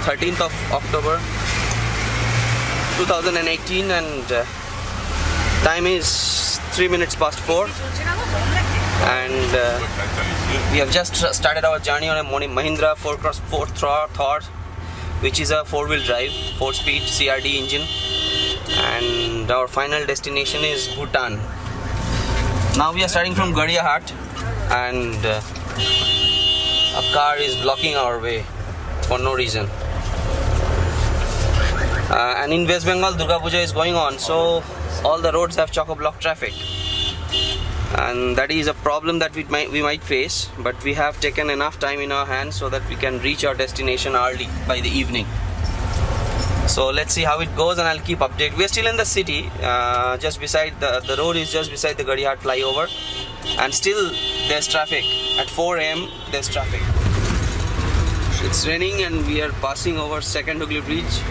13th of October 2018 and time is 3 minutes past 4 and we have just started our journey on a Mahindra 4x4 Thor, which is a 4-wheel drive 4-speed CRD engine, and our final destination is Bhutan. Now we are starting from Gadiahat and a car is blocking our way for no reason. And in West Bengal, Durga Puja is going on, so all the roads have choco-block traffic, and that is a problem that we might face. But we have taken enough time in our hands so that we can reach our destination early by the evening. So let's see how it goes, and I'll keep update. We are still in the city, just beside the road is just beside the Gadiahat flyover, and still there's traffic. At 4 AM there's traffic. It's raining and we are passing over Second Hooghly Bridge.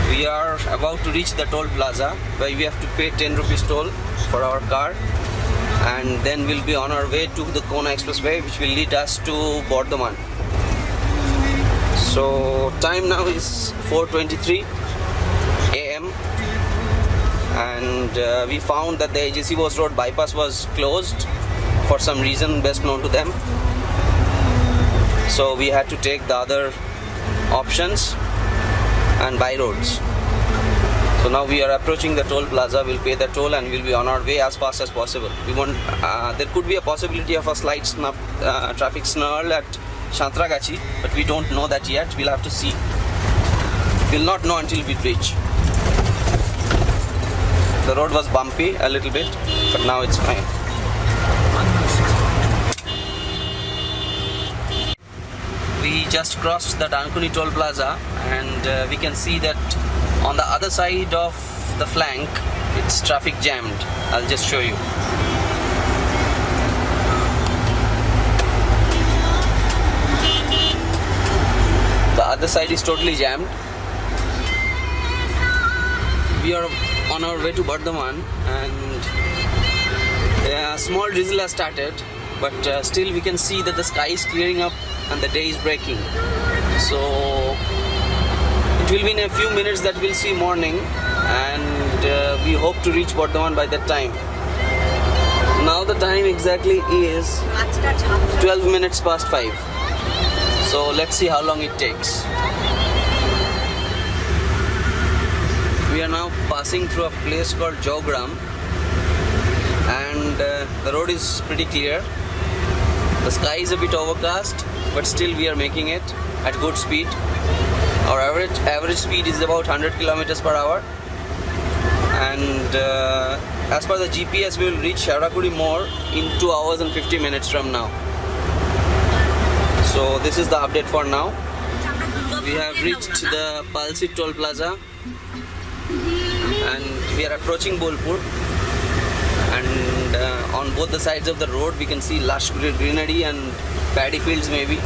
We are about to reach the toll plaza where we have to pay 10 rupees toll for our car, and then we'll be on our way to the Kona expressway, which will lead us to Burdwan. So time now is 4:23 AM and we found that the AJC Bose Road bypass was closed for some reason best known to them. So we had to take the other options and by roads. So now we are approaching the toll plaza. We'll pay the toll and we'll be on our way as fast as possible. We want there could be a possibility of a slight traffic snarl at Shantragachi, but we don't know that yet. We'll have to see. We'll not know until we reach. The road was bumpy a little bit, but now it's fine. We just crossed the Dankuni toll plaza and we can see that on the other side of the flank it's traffic jammed. I'll just show you. The other side is totally jammed. We are on our way to Burdwan and a small drizzle has started, but still we can see that the sky is clearing up and the day is breaking. So it will be in a few minutes that we'll see morning, and we hope to reach Burdwan by that time. Now the time exactly is 12 minutes past 5. So let's see how long it takes. We are now passing through a place called Jogram, and the road is pretty clear. The sky is a bit overcast, but still we are making it at good speed. Our average speed is about 100 kilometers per hour, and as per the GPS we will reach Seorakuri more in 2 hours and 50 minutes from now. So this is the update for now. We have reached the Palsit toll plaza and we are approaching Bhagalpur, and on both the sides of the road we can see lush greenery and paddy fields maybe.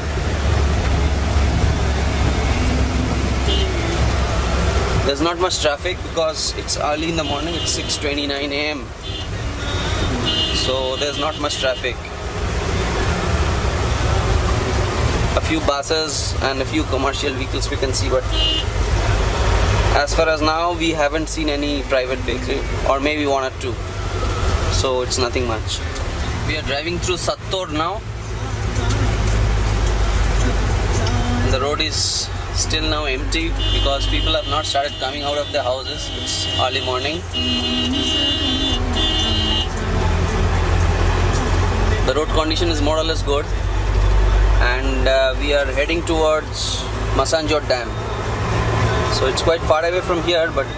There's not much traffic because it's early in the morning, it's 6:29 AM. So there's not much traffic. A few buses and a few commercial vehicles we can see, but as far as now we haven't seen any private vehicle, or maybe one or two. So it's nothing much. We are driving through Sattor now. The road is still now empty because people have not started coming out of their houses. It's early morning. The road condition is more or less good, and we are heading towards Messanjore Dam. So it's quite far away from here, but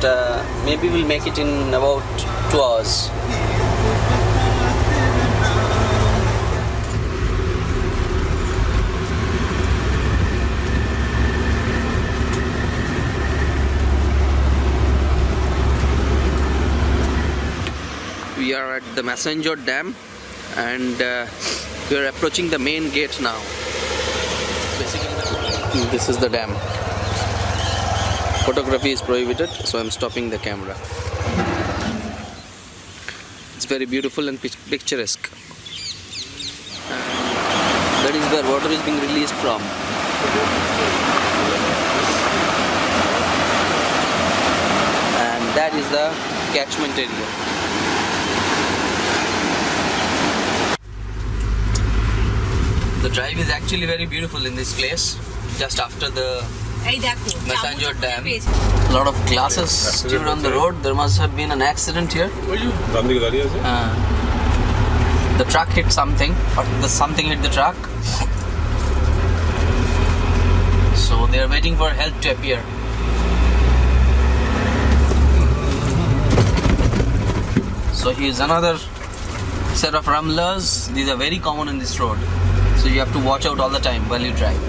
maybe we'll make it in about 2 hours. We are at the Messanjore Dam and we are approaching the main gate now. Basically, this is the dam. Photography is prohibited, so I'm stopping the camera. It's very beautiful and picturesque. That is where water is being released from. the catchment area. The drive is actually very beautiful in this place, just after the Messanjore Dam. A lot of glasses still on the road. There must have been an accident here. The truck hit something, or something hit the truck. So they are waiting for help to appear. So here's another set of ramblers. These are very common in this road. So you have to watch out all the time while you drive.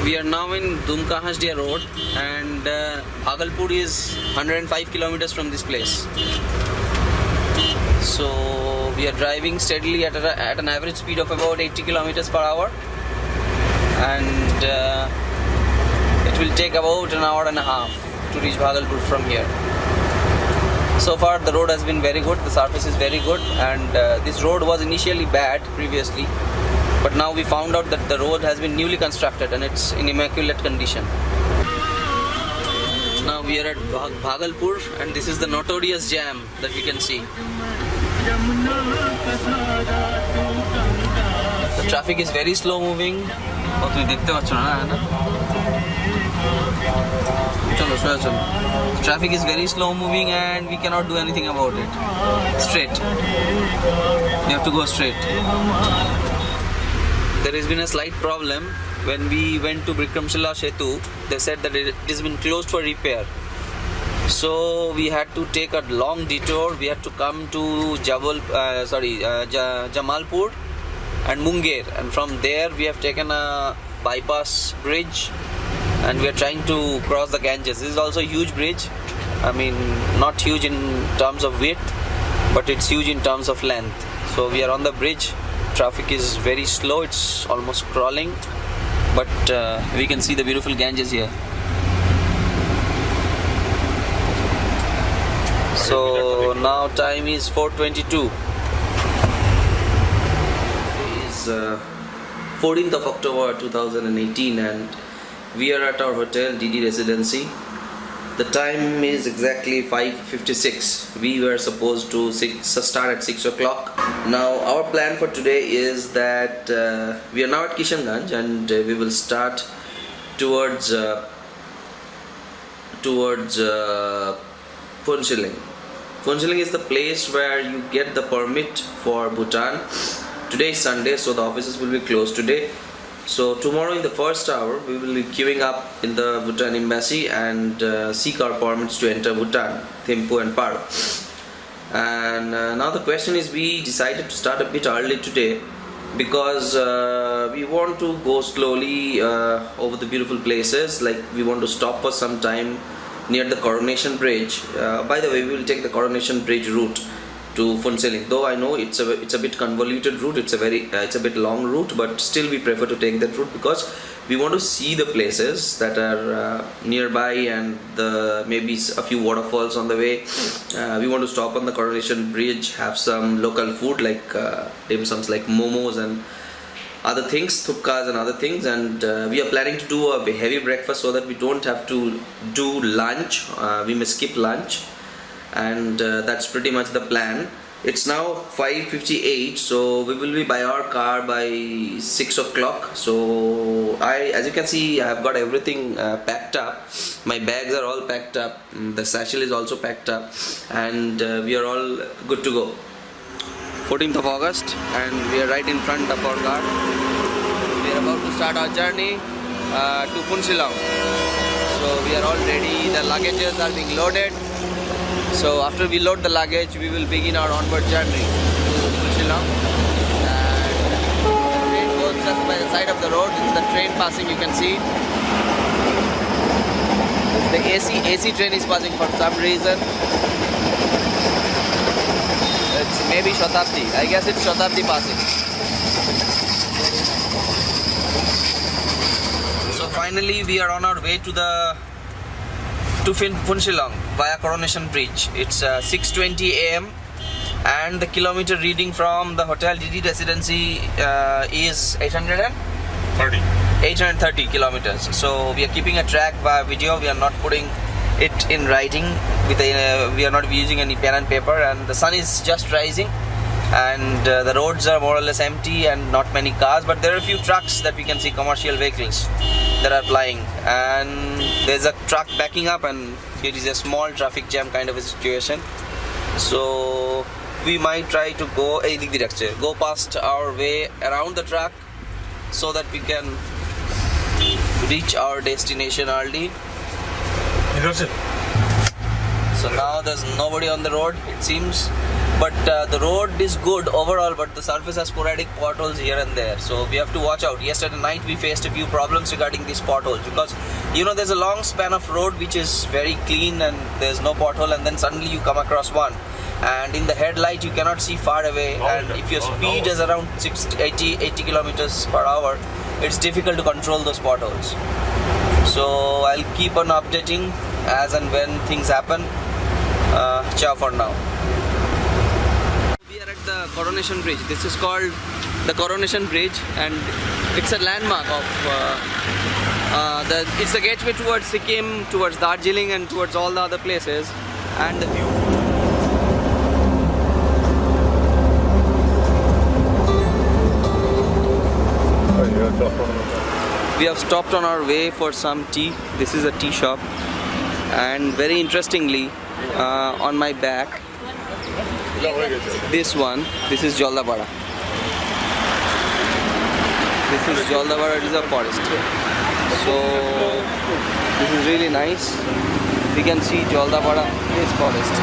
We are now in Dumka road, and Bhagalpur is 105 kilometers from this place. So we are driving steadily at an average speed of about 80 kilometers per hour, and it will take about an hour and a half to reach Bhagalpur from here. So far the road has been very good, the surface is very good, and this road was initially bad previously, but now we found out that the road has been newly constructed and it's in immaculate condition. Now we are at Bhagalpur, and this is the notorious jam that we can see. The traffic is very slow moving. The traffic is very slow moving and we cannot do anything about it. Straight. You have to go straight. There has been a slight problem. When we went to Bikramshila Setu, they said that it has been closed for repair. So we had to take a long detour. We had to come to Jamalpur and Munger, and from there we have taken a bypass bridge and we are trying to cross the Ganges. This is also a huge bridge. I mean, not huge in terms of width, but it's huge in terms of length. So we are on the bridge. Traffic is very slow. It's almost crawling, but we can see the beautiful Ganges here. So now time is 4:22. It is 14th of October 2018 and we are at our hotel DD Residency. The time is exactly 5:56. We were supposed to start at 6 o'clock. Now our plan for today is that we are now at Kishanganj and we will start towards Phuntsholing. Phuntsholing is the place where you get the permit for Bhutan. Today is Sunday, so the offices will be closed today. So tomorrow in the first hour we will be queuing up in the Bhutan embassy and seek our permits to enter Bhutan, Thimpu and Paro. And now the question is, we decided to start a bit early today because we want to go slowly over the beautiful places. Like, we want to stop for some time near the Coronation Bridge. By the way, we will take the Coronation Bridge route to Phuntsholing. Though I know it's a bit convoluted route, it's a bit long route, but still we prefer to take that route because we want to see the places that are nearby and maybe a few waterfalls on the way. We want to stop on the Coronation Bridge, have some local food like dim sums like momos and other things, thupkas and other things, and we are planning to do a heavy breakfast so that we don't have to do lunch. We may skip lunch, and that's pretty much the plan. It's now 5:58, so we will be by our car by 6 o'clock. So as you can see, I have got everything packed up. My bags are all packed up, the satchel is also packed up, and we are all good to go. 14th of August, and we are right in front of our car. We are about to start our journey to Phuntsholing. So we are all ready, the luggages are being loaded. So after we load the luggage, we will begin our onward journey to Phuntsholing. And the train goes just by the side of the road. This is the train passing, you can see. The AC train is passing for some reason. It's maybe Shatabdi. I guess it's Shatabdi passing. So finally we are on our way to Phuntsholing via Coronation Bridge. It's 6:20 AM and the kilometer reading from the Hotel DD Residency is 830 kilometers. So we are keeping a track via video. We are not putting it in writing. We are not using any pen and paper, and the sun is just rising, and the roads are more or less empty and not many cars, but there are a few trucks that we can see, commercial vehicles that are plying, and there's a truck backing up, and it is a small traffic jam kind of a situation. So we might try to go past our way around the truck so that we can reach our destination early. So now there's nobody on the road, it seems, but the road is good overall, but the surface has sporadic potholes here and there, so we have to watch out. Yesterday night we faced a few problems regarding these potholes, because there's a long span of road which is very clean and there's no pothole, and then suddenly you come across one, and in the headlight you cannot see far away, and if your speed is around 80 kilometers per hour, it's difficult to control those potholes. So I'll keep on updating as and when things happen. Ciao for now. We are at the Coronation Bridge. This is called the Coronation Bridge, and it's a landmark of it's a gateway towards Sikkim, towards Darjeeling, and towards all the other places. And the view. We have stopped on our way for some tea. This is a tea shop, and very interestingly, on my back, this is Jaldapara. This is Jaldapara, it is a forest. So this is really nice. We can see Jaldapara, this forest.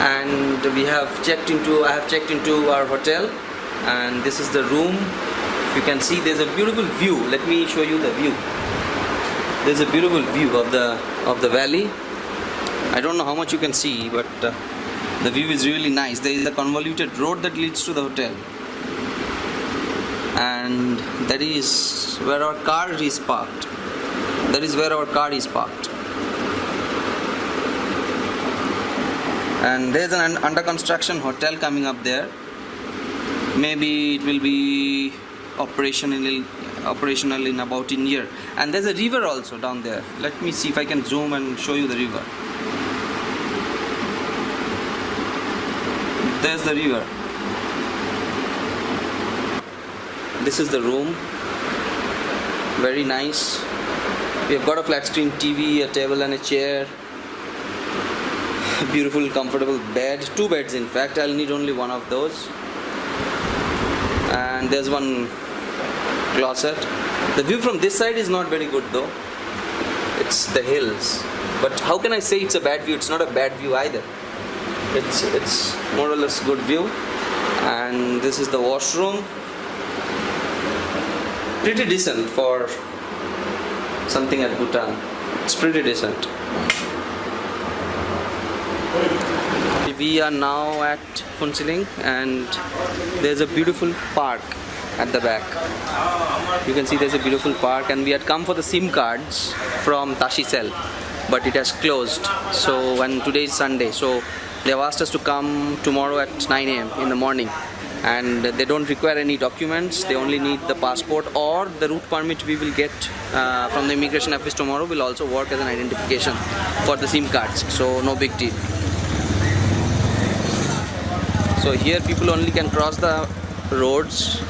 And I have checked into our hotel, and this is the room. If you can see, there's a beautiful view. Let me show you the view. There's a beautiful view of the valley. I don't know how much you can see, but the view is really nice. There is a convoluted road that leads to the hotel, and that is where our car is parked. And there's an under construction hotel coming up there. Maybe it will be operational in about a year. And there's a river also down there. Let me see if I can zoom and show you the river. There's the river. This is the room. Very nice. We have got a flat screen TV, a table and a chair. Beautiful comfortable bed, 2 beds in fact. I'll need only one of those, and there's one closet. The view from this side is not very good though. It's the hills, but how can I say it's a bad view? It's not a bad view either. It's more or less good view. And this is the washroom. Pretty decent for something at Bhutan. It's pretty decent. We are now at Phuntsiling, and there's a beautiful park at the back. You can see there's a beautiful park, and we had come for the SIM cards from Tashisel, but it has closed. So, and today is Sunday, so they have asked us to come tomorrow at 9 AM in the morning, and they don't require any documents. They only need the passport, or the route permit we will get from the immigration office tomorrow will also work as an identification for the SIM cards. So no big deal. So here people only can cross the roads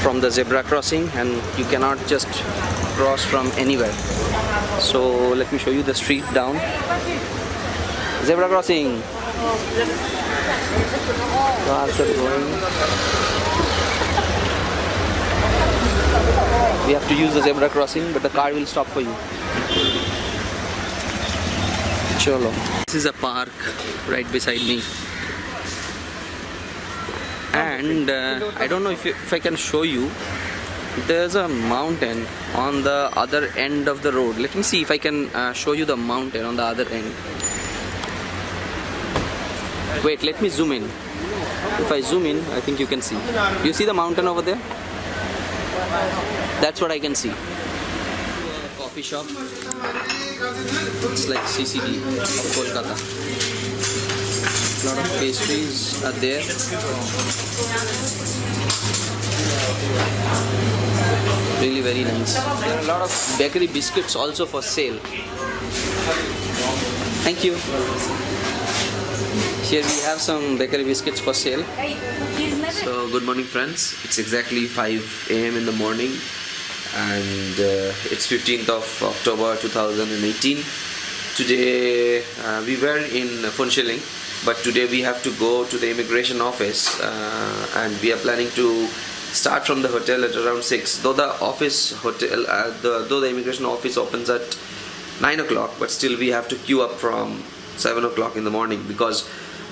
from the zebra crossing, and you cannot just cross from anywhere. So let me show you the street down. Zebra crossing. Cars are going. We have to use the zebra crossing, but the car will stop for you. Cholo. This is a park right beside me. And I don't know if I can show you. There's a mountain on the other end of the road. Let me see if I can show you the mountain on the other end. Wait, let me zoom in. If I zoom in, I think you can see. You see the mountain over there? That's what I can see. Coffee shop. It's like CCD of Kolkata. A lot of pastries are there. Really very nice. There are a lot of bakery biscuits also for sale. Thank you. Here we have some bakery biscuits for sale. So good morning friends. It's exactly 5 a.m. in the morning and it's 15th of October 2018. Today we were in Phunshiling, but today we have to go to the immigration office and we are planning to start from the hotel at around 6. Though the immigration office opens at 9 o'clock, but still we have to queue up from 7 o'clock in the morning because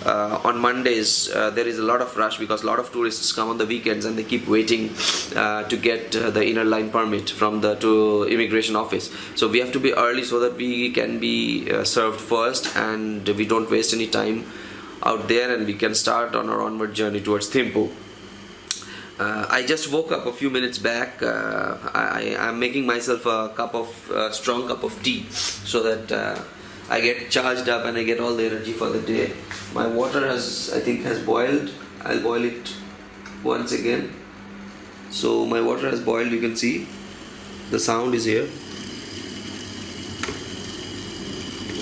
on Mondays there is a lot of rush because a lot of tourists come on the weekends and they keep waiting to get the inner line permit from the immigration office. So we have to be early so that we can be served first and we don't waste any time out there and we can start on our onward journey towards Thimpu. I just woke up a few minutes back. I'm making myself a strong cup of tea so that I get charged up and I get all the energy for the day. My water has boiled. I'll boil it once again. So my water has boiled, you can see. The sound is here.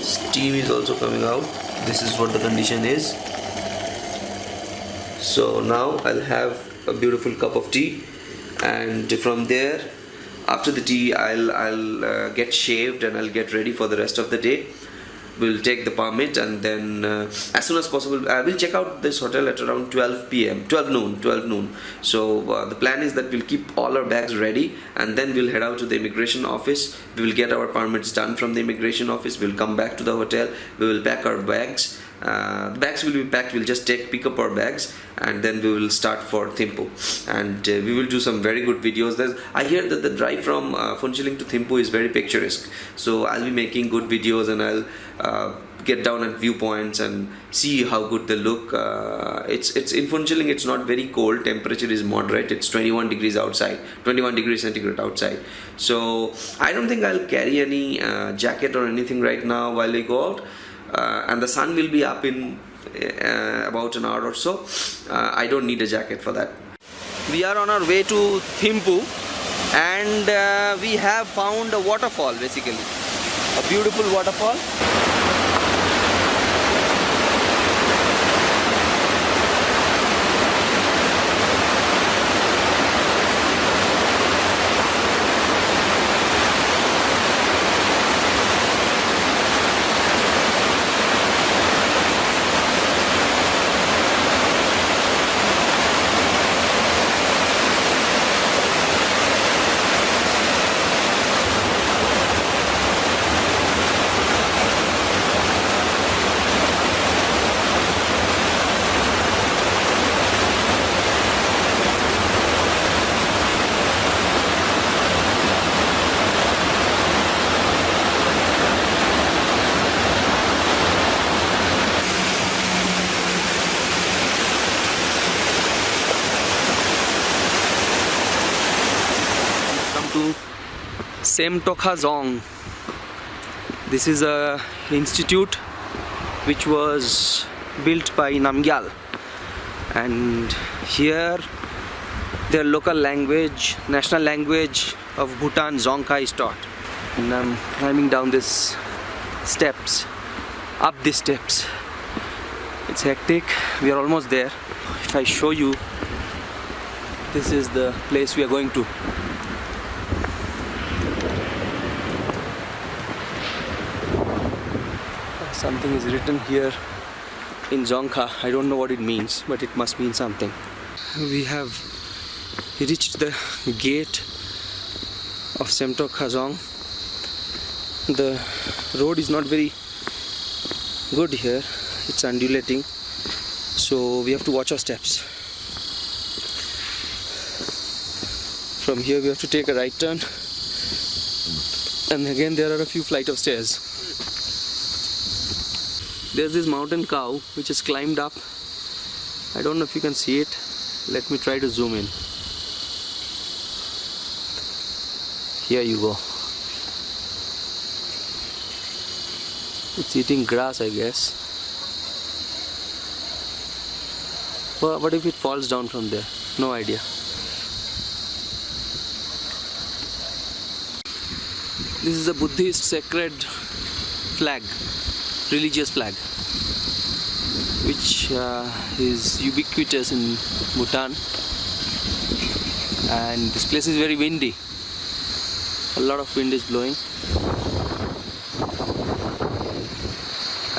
Steam is also coming out. This is what the condition is. So now I'll have a beautiful cup of tea and from there, after the tea, I'll get shaved and I'll get ready for the rest of the day. We'll take the permit and then as soon as possible we'll check out this hotel at around 12 noon. So the plan is that we'll keep all our bags ready and then we'll head out to the immigration office. We will get our permits done from the immigration office. We'll come back to the hotel. We will pack our bags. The bags will be packed. We'll just pick up our bags and then we will start for Thimpu and we will do some very good videos. I hear that the drive from Phunshiling to Thimpu is very picturesque, so I'll be making good videos and I'll get down at viewpoints and see how good they look. It's in Phunshiling. It's not very cold. Temperature is moderate. It's 21 degrees outside, 21 degrees centigrade outside. So I don't think I'll carry any jacket or anything right now while I go out. And the sun will be up in about an hour or so. I don't need a jacket for that. We are on our way to Thimpu and we have found a waterfall, basically a beautiful waterfall. Semtokhazong. This is a institute which was built by Namgyal, and here their local language, national language of Bhutan, Dzongkha is taught. And I'm climbing down these steps, up these steps. It's hectic. We are almost there. If I show you, this is the place we are going to. Something is written here in Dzongkha. I don't know what it means, but it must mean something. We have reached the gate of Semtokhazong. The road is not very good here. It's undulating, so we have to watch our steps. From here we have to take a right turn, and again there are a few flight of stairs. There's this mountain cow which has climbed up. I don't know if you can see it. Let me try to zoom in. Here you go. It's eating grass, I guess. Well, what if it falls down from there? No idea. This is a Buddhist sacred flag, religious flag, which is ubiquitous in Bhutan. And this place is very windy. A lot of wind is blowing.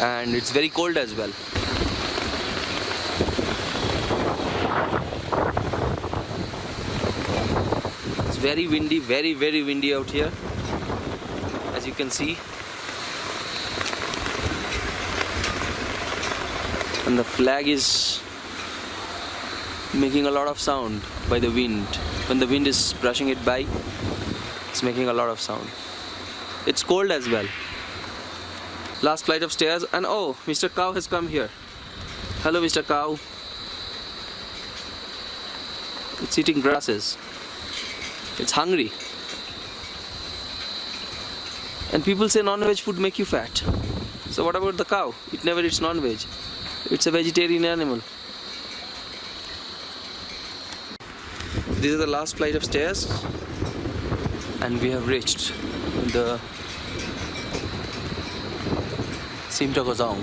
And it's very cold as well. It's very windy, very windy out here, as you can see. And the flag is making a lot of sound by the wind. When the wind is brushing it by, it's making a lot of sound. It's cold as well. Last flight of stairs, and oh, Mr. Cow has come here. Hello, Mr. Cow. It's eating grasses. It's hungry. And people say non-veg food make you fat. So what about the cow? It never eats non-veg. It's a vegetarian animal. This is the last flight of stairs, and we have reached the Simtogozong.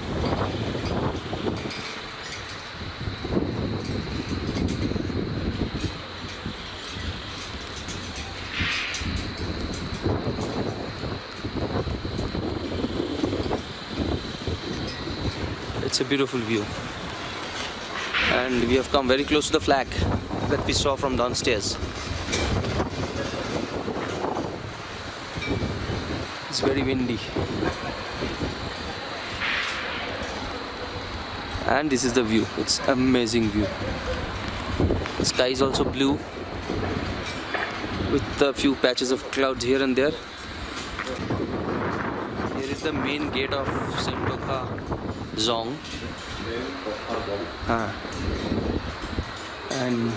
It's a beautiful view, and we have come very close to the flag that we saw from downstairs. It's very windy. And this is the view. It's amazing view. The sky is also blue with a few patches of clouds here and there. Here is the main gate of Simtogozong. And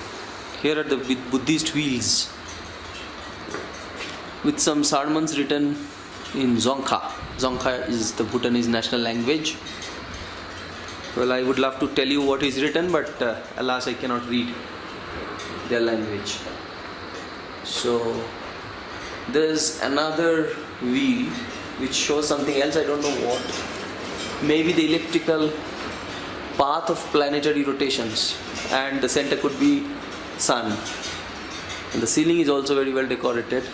here are the Buddhist wheels with some sermons written in Dzongkha. Dzongkha is the Bhutanese national language. Well, I would love to tell you what is written, but alas, I cannot read their language. So there's another wheel which shows something else. I don't know what. Maybe the elliptical path of planetary rotations, and the center could be sun. And the ceiling is also very well decorated.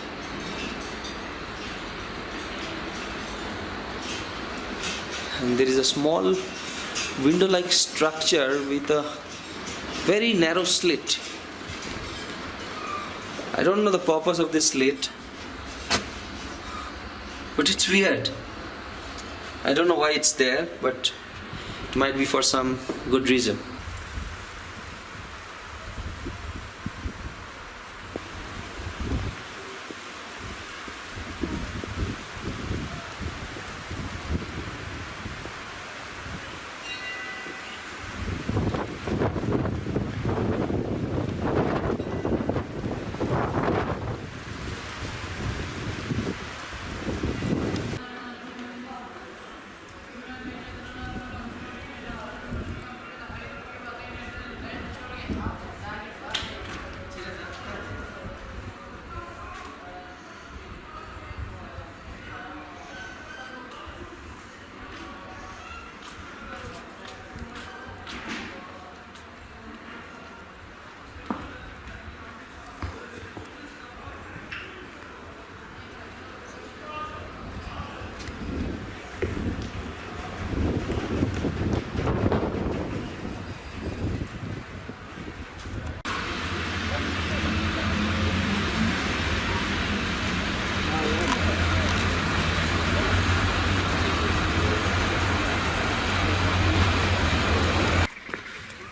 And there is a small window-like structure with a very narrow slit. I don't know the purpose of this slit, but it's weird. I don't know why it's there, but it might be for some good reason.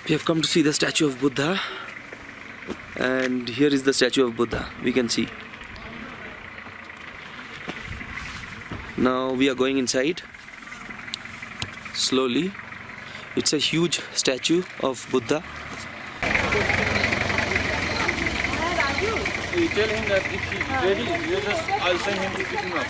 We have come to see the statue of Buddha, and here is the statue of Buddha, we can see. Now we are going inside slowly. It's a huge statue of Buddha. You tell him that if he's ready, I'll send him to pick him up.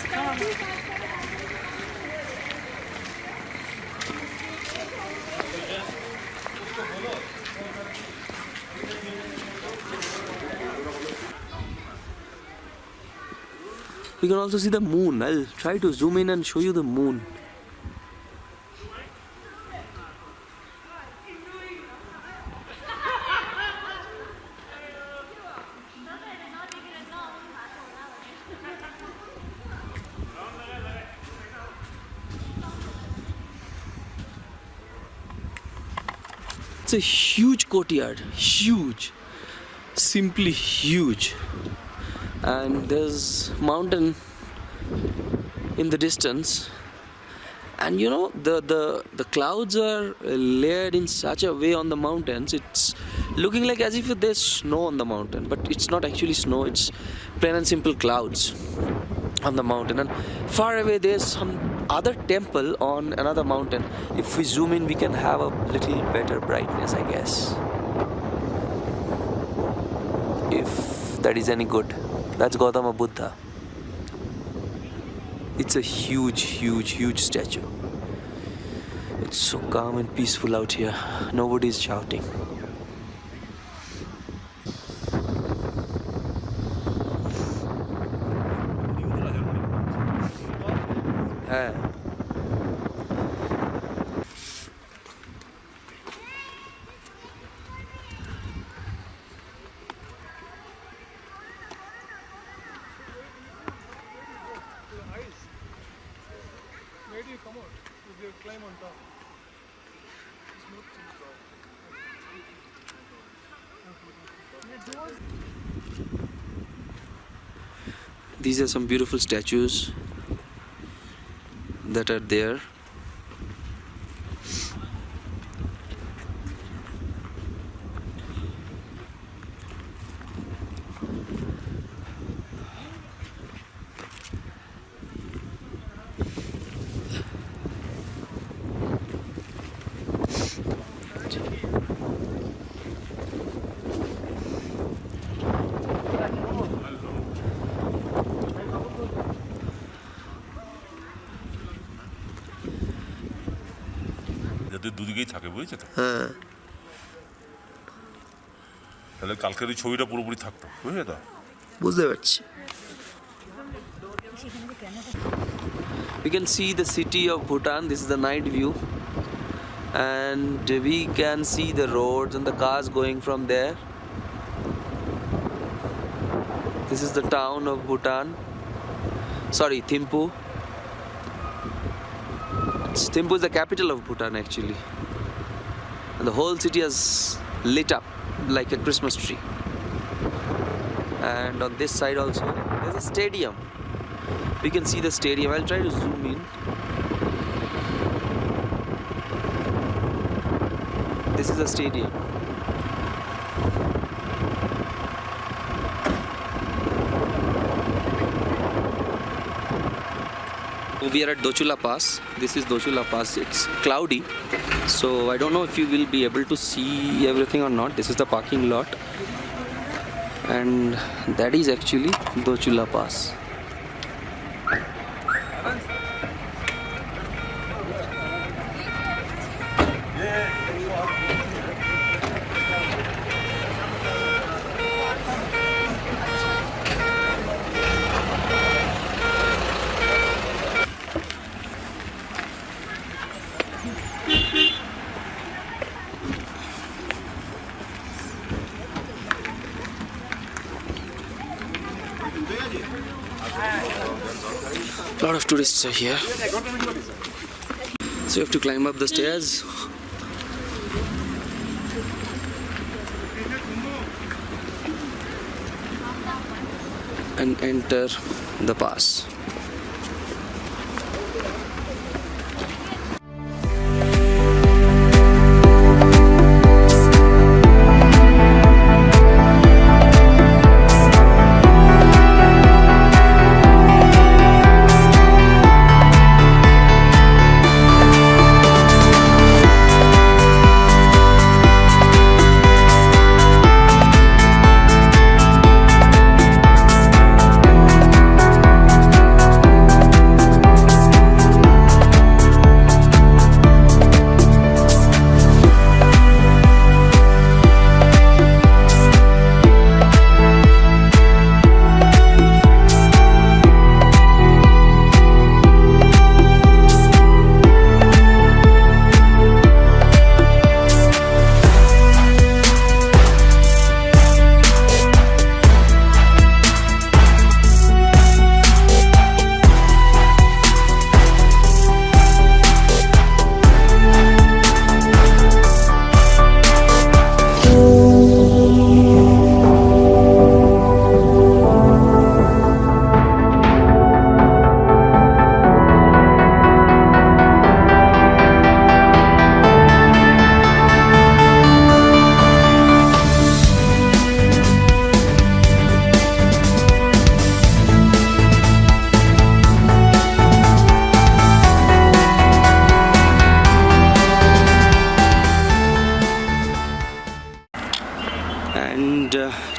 We can also see the moon. I'll try to zoom in and show you the moon. It's a huge courtyard, huge, simply huge. And there's mountain in the distance, and you know the clouds are layered in such a way on the mountains. It's looking like as if there's snow on the mountain, but it's not actually snow. It's plain and simple clouds on the mountain. And far away there's some other temple on another mountain. If we zoom in, we can have a little better brightness, I guess, if that is any good. That's Gautama Buddha. It's a huge, huge, huge statue. It's so calm and peaceful out here. Nobody is shouting. Where do you come out? You climb on top. These are some beautiful statues that are there. দুদিকেই থাকে বুঝেছো তো তাহলে কালকের এই ছবিটা পুরোপুরি থাকতো বুঝলে তো বুঝতে পারছি We can see the city of Bhutan. This is the night view, and we can see the roads and the cars going from there. This is the town of Bhutan. Sorry, Thimpu. Thimpu is the capital of Bhutan actually, and the whole city has lit up like a Christmas tree. And on this side also there's a stadium. We can see the stadium. I'll try to zoom in. This is a stadium. We are at Mochila Pass. This is Mochila Pass. It's cloudy, so I don't know if you will be able to see everything or not. This is the parking lot, and that is actually Mochila Pass. A lot of tourists are here, so you have to climb up the stairs and enter the pass.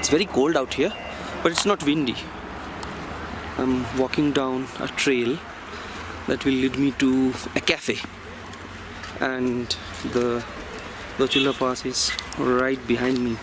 It's very cold out here, but it's not windy. I'm walking down a trail that will lead me to a cafe, and the Mochila Pass is right behind me.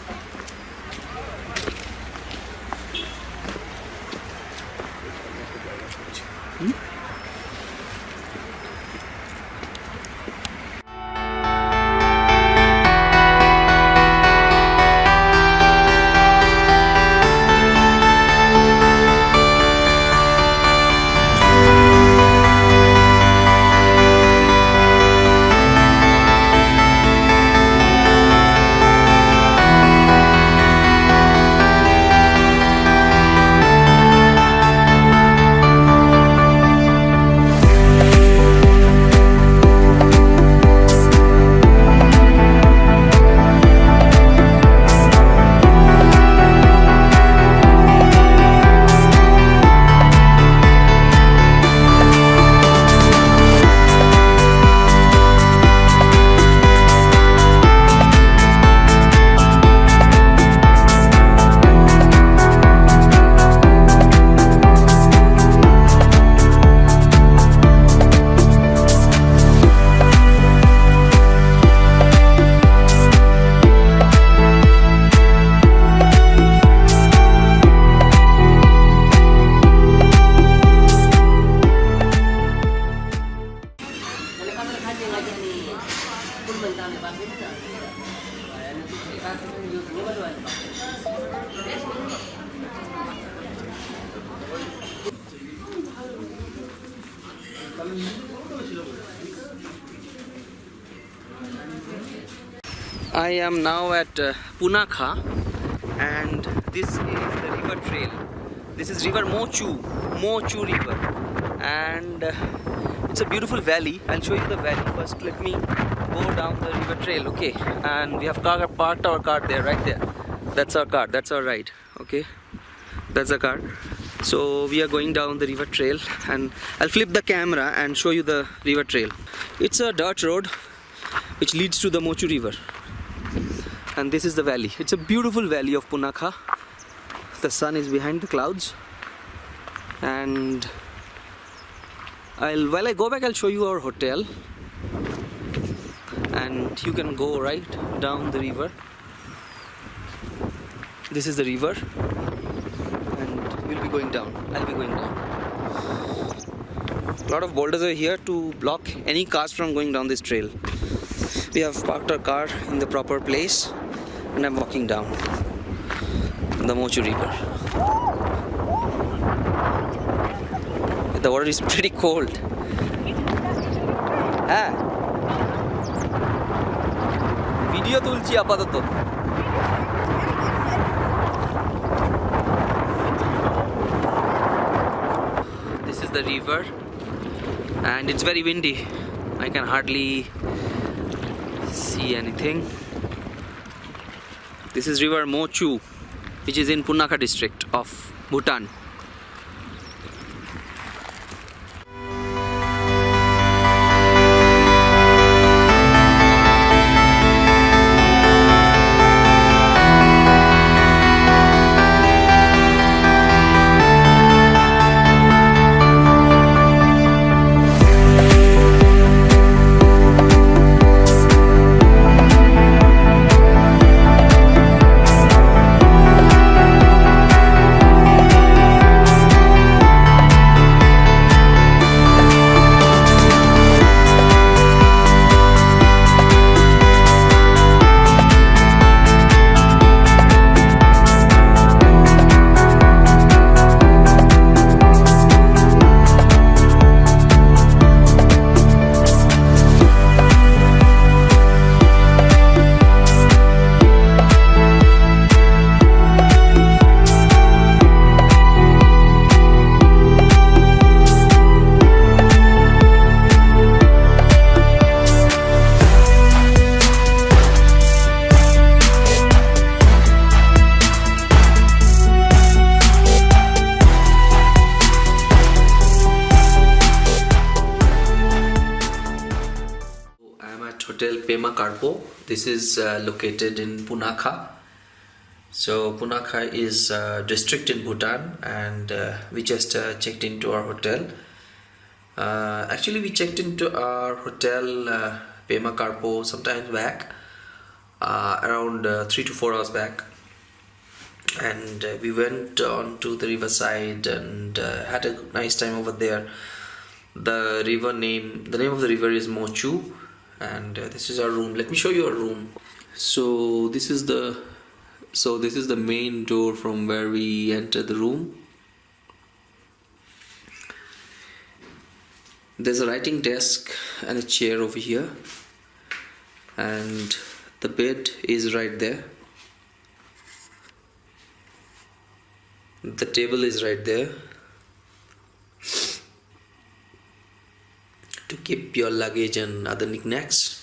I am now at Punakha, and this is the river trail. This is river Mochu river, and it's a beautiful valley. I'll show you the valley first. Let me go down the river trail, okay? And we have parked our car there, right there. That's our car, that's our ride, okay? That's the car. So we are going down the river trail, and I'll flip the camera and show you the river trail. It's a dirt road which leads to the Mochu river. And this is the valley. It's a beautiful valley of Punakha. The sun is behind the clouds, and while I go back, I'll show you our hotel, and you can go right down the river. This is the river, and we'll be going down. I'll be going down. A lot of boulders are here to block any cars from going down this trail. We have parked our car in the proper place, and I'm walking down the Mochu river. The water is pretty cold. Video tulchi apatat. This is the river, and it's very windy. I can hardly see anything. This is river Mochu, which is in Punakha district of Bhutan. Hotel Pema Karpo. This is located in Punakha. So Punakha is a district in Bhutan, and we just checked into our hotel. Actually, we checked into our hotel Pema Karpo sometimes back, around 3 to 4 hours back, and we went on to the riverside and had a nice time over there. The name of the river is Mochu, and this is our room. Let me show you our room. So this is the main door from where we enter the room. There's a writing desk and a chair over here, and the bed is right there. The table is right there to keep your luggage and other knickknacks.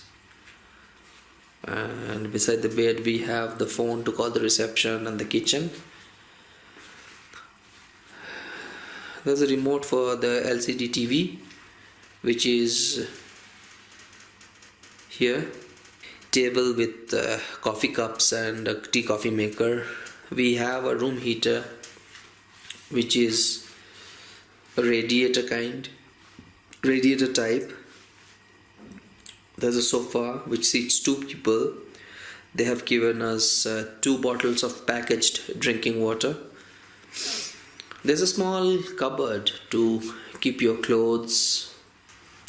And beside the bed we have the phone to call the reception and the kitchen. There's a remote for the LCD TV, which is here. Table with coffee cups and a tea coffee maker. We have a room heater, which is a radiator type. There's a sofa which seats 2 people. They have given us 2 bottles of packaged drinking water. There's a small cupboard to keep your clothes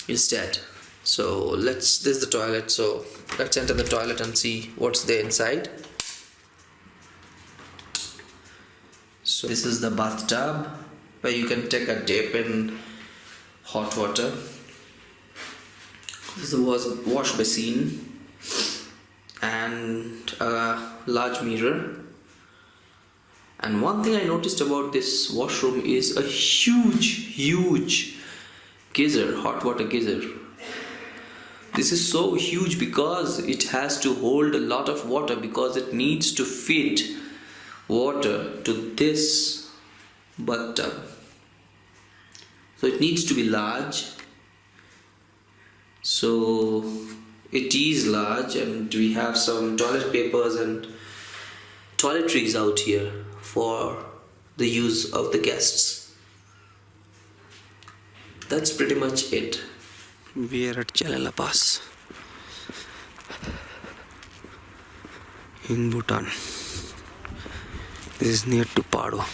instead. So there's the toilet. So let's enter the toilet and see what's there inside. So this is the bathtub where you can take a dip in hot water. This was wash basin and a large mirror. And one thing I noticed about this washroom is a huge geyser, hot water geyser. This is so huge because it has to hold a lot of water, because it needs to feed water to this bathtub. So it needs to be large. So it is large, and we have some toilet papers and toiletries out here for the use of the guests. That's pretty much it. We are at Jalan La Paz in Bhutan. This is near to Paro.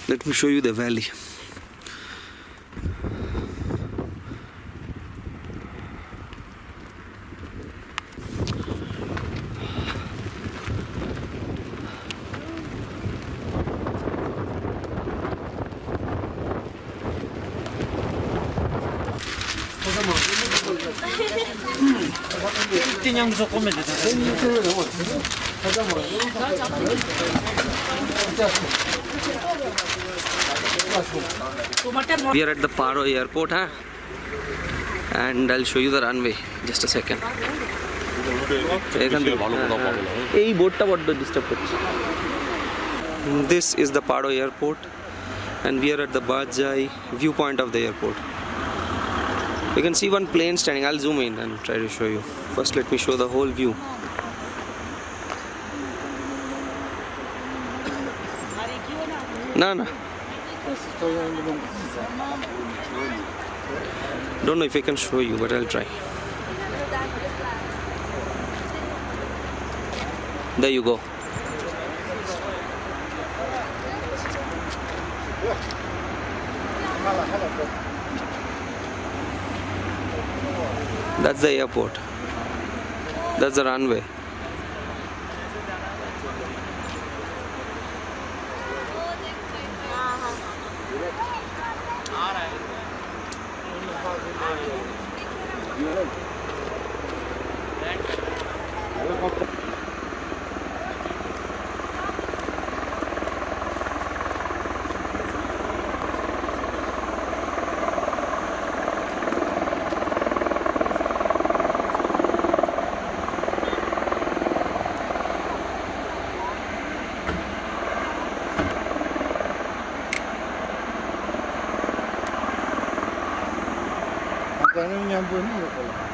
Let me show you the valley. We are at the Paro airport, and I'll show you the runway. Just a second. This is the Paro airport, and we are at the bird's eye viewpoint of the airport. You can see one plane standing. I'll zoom in and try to show you. First, let me show the whole view. No. Don't know if I can show you, but I'll try. There you go. That's the airport. That's the runway. Kaya nyampuin mo.